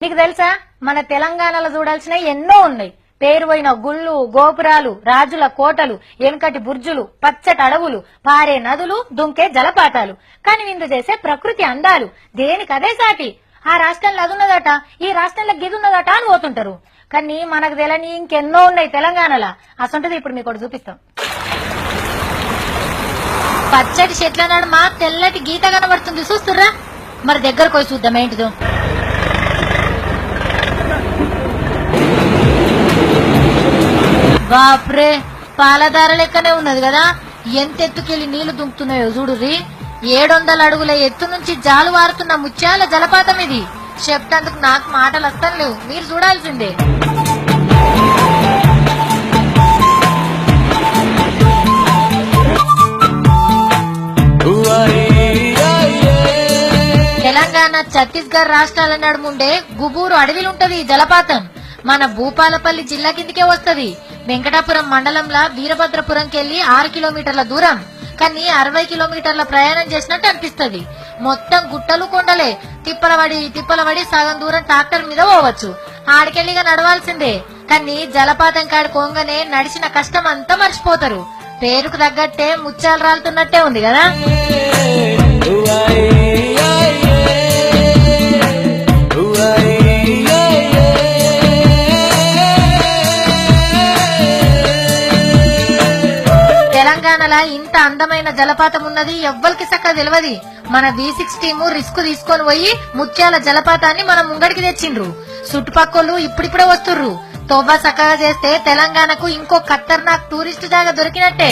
మీకు తెలుసా మన తెలంగాణలో చూడాల్సిన ఎన్నో ఉన్నాయి. పేరుపోయిన గుళ్ళు, గోపురాలు, రాజుల కోటలు, ఎనకటి బుర్జులు, పచ్చటి అడవులు, పారే నదులు, దుంకే జలపాతాలు, కానీ విందు చేసే ప్రకృతి అందాలు దేనికదే సాటి. ఆ రాష్ట్రంలో అదున్నదట, ఈ రాష్ట్రంలో గిదున్నదట అని పోతుంటారు. కానీ మనకు తెలని ఇంకెన్నో ఉన్నాయి తెలంగాణలో. అసంటది ఇప్పుడు మీకు చూపిస్తాం. పచ్చటి చెట్ల నడుమ తెల్లటి గీత కనబడుతుంది, చూస్తుర్రా? మరి దగ్గరకు పోయి చూద్దాం ఏంటిదో. బాప్రే, పాలధార లెక్కనే ఉన్నది కదా. ఎంత ఎత్తుకెళ్లి నీళ్లు దుంకుతున్నాయో చూడుర్రి. 700 అడుగుల ఎత్తు నుంచి జాలు వారుతున్న ముత్యాల జలపాతం ఇది. చెప్తందుకు నాకు మాటలు వస్తాను లేవు, మీరు చూడాల్సిందే. తెలంగాణ, ఛత్తీస్గఢ్ రాష్ట్రాల నడుముండే గుబూరు అడవిలుంటది ఈ జలపాతం. మన భూపాలపల్లి జిల్లా కిందకే వస్తది. వెంకటాపురం మండలంలో వీరభద్రపురంకెళ్లి 6 కిలోమీటర్ల దూరం. కానీ 60 కిలోమీటర్ల ప్రయాణం చేసినట్టు అనిపిస్తది. మొత్తం గుట్టలు కొండలే. తిప్పలబడి సగం దూరం ట్రాక్టర్ మీద పోవచ్చు. ఆడికెళ్ళిగా నడవాల్సిందే. కానీ జలపాతం కాడి కొంగనే నడిచిన కష్టం అంతా మర్చిపోతారు. పేరుకు తగ్గట్టే ముత్యాలు రాలుతున్నట్టే ఉంది కదా. తెలంగాణలో ఇంత అందమైన జలపాతం ఉన్నది ఎవ్వరికి సక్క తెలియదు. మన V6 టీము రిస్క్ తీసుకొని పోయి ముత్యాల జలపాతాన్ని మనం ముంగడికి తెచ్చిండ్రు. చుట్టుపక్కలు ఇప్పుడిప్పుడే వస్తుర్రు. తోబా సక్కగా చేస్తే తెలంగాణకు ఇంకో ఖతర్నాక్ టూరిస్ట్ జాగా దొరికినట్టే.